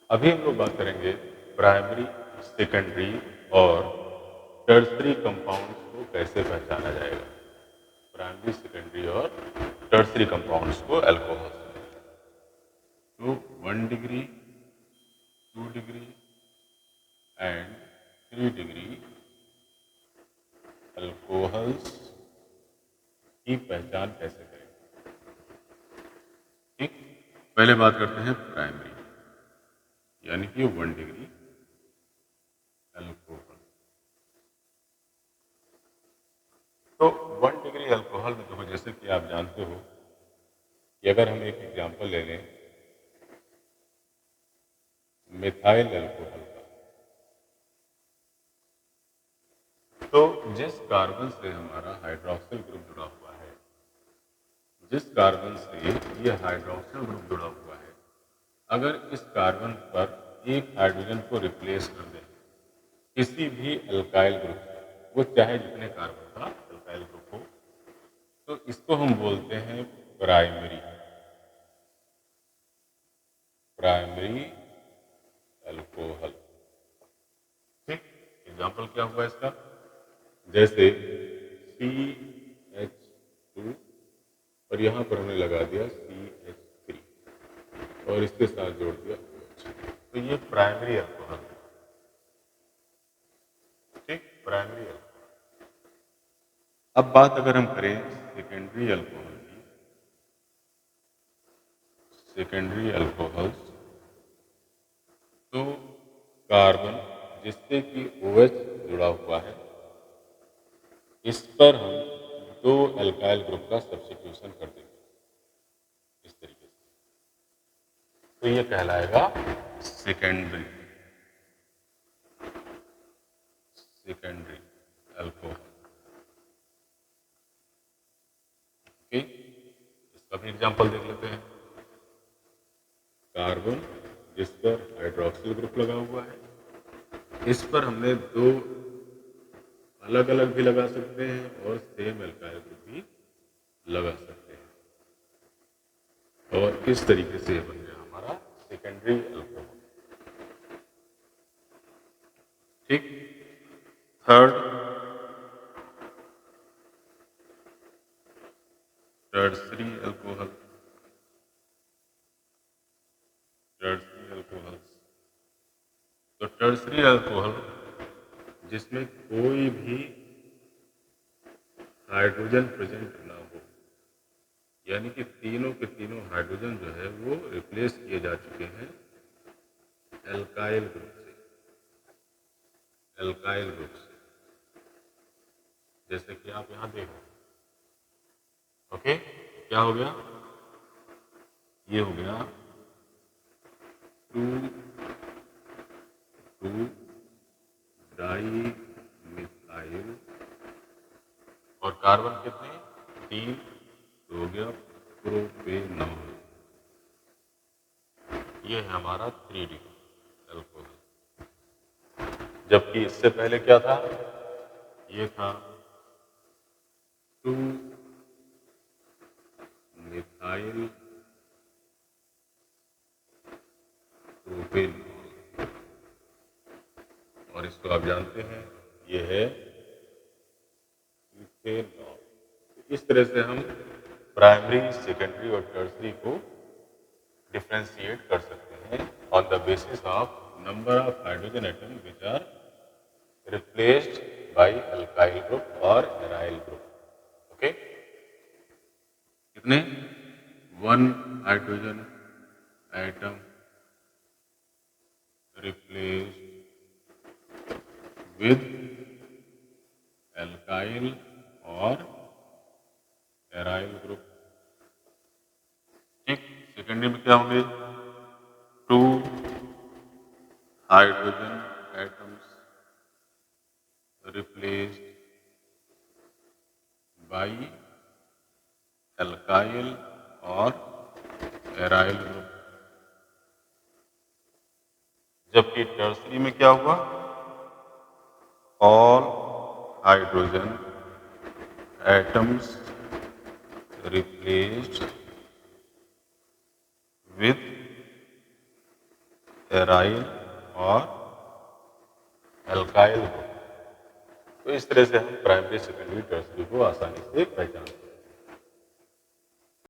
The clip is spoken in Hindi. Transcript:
अभी हम लोग बात करेंगे प्राइमरी, सेकेंडरी और टर्सरी कंपाउंड्स को कैसे पहचाना जाएगा। प्राइमरी, सेकेंडरी और टर्सरी कंपाउंड्स को अल्कोहल से। तो 1 degree, 2 degree and 3 degree alcohols की पहचान कैसे करें। ठीक, पहले बात करते हैं प्राइमरी, यानी कि 1 डिग्री अल्कोहल। तो 1 डिग्री अल्कोहल में देखो, जैसे कि आप जानते हो कि अगर हम एक एग्जाम्पल ले लें मिथाइल अल्कोहल का, तो जिस कार्बन से हमारा हाइड्रोक्सिल ग्रुप जुड़ा हुआ है, जिस कार्बन से ये हाइड्रोक्सिल ग्रुप जुड़ा हुआ है, अगर इस कार्बन पर एक हाइड्रोजन को रिप्लेस कर दें किसी भी अल्काइल ग्रुप से, वो चाहे जितने कार्बन का अल्काइल ग्रुप हो, तो इसको हम बोलते हैं प्राइमरी प्राइमरी अल्कोहल। ठीक, एग्जाम्पल क्या हुआ इसका, जैसे CH2 और यहाँ पर हमने लगा दिया CH3 और इसके साथ जोड़ दिया OH, तो ये प्राइमरी अल्कोहल। ठीक, प्राइमरी अल्कोहल। अब बात अगर हम करें सेकेंडरी अल्कोहल की, सेकेंडरी अल्कोहल्स, तो कार्बन जिससे कि OH जुड़ा हुआ है, इस पर हम दो अल्काइल ग्रुप का सब्स्टिट्यूशन कर देंगे इस तरीके से, तो ये कहलाएगा सेकेंडरी सेकेंडरी अल्कोहल। ओके, इसका भी एग्जांपल देख लेते हैं। कार्बन जिस पर हाइड्रोक्सिल ग्रुप लगा हुआ है, इस पर हमने दो अलग अलग भी लगा सकते हैं और सेम अल्काइल ग्रुप भी लगा सकते हैं, और इस तरीके से ये बन गया हमारा सेकेंडरी अल्कोहल। ठीक, third tertiary alcohol. Tertiary alcohols, तो टर्सरी अल्कोहल जिसमें कोई भी हाइड्रोजन प्रेजेंट ना हो, यानी कि तीनों के तीनों हाइड्रोजन जो है वो रिप्लेस किए जा चुके हैं एल्काइल ग्रुप से, एल्काइल ग्रुप से, जैसे कि आप यहाँ देखो। ओके, क्या हो गया, ये हो गया 2,2 डाई मिथाइल और कार्बन कितने, 3, तो हो गया प्रोपेनॉल। ये है हमारा 3 डिग्री अल्कोहल। जबकि इससे पहले क्या था, ये था 2 मिथाइल प्रोपेनॉल, और इसको आप जानते हैं ये है इथेनॉल। इस तरह से हम प्राइमरी, सेकेंडरी और टर्सरी को डिफ्रेंशिएट कर सकते हैं on the basis of number of hydrogen atom which are replaced by alkyl group और एराइल ग्रुप। ओके, कितने, 1 hydrogen atom replaced with alkyl और एराइल ग्रुप। ठीक, सेकेंडरी में क्या होंगे, 2 hydrogen atoms replaced by alkyl और एराइल ग्रुप। जबकि टर्सरी में क्या हुआ, all hydrogen atoms replaced with aryl और एल्काइल हो। तो इस तरह से हम प्राइमरी, सेकेंडरी, टर्सरी को आसानी से पहचान सकते हैं।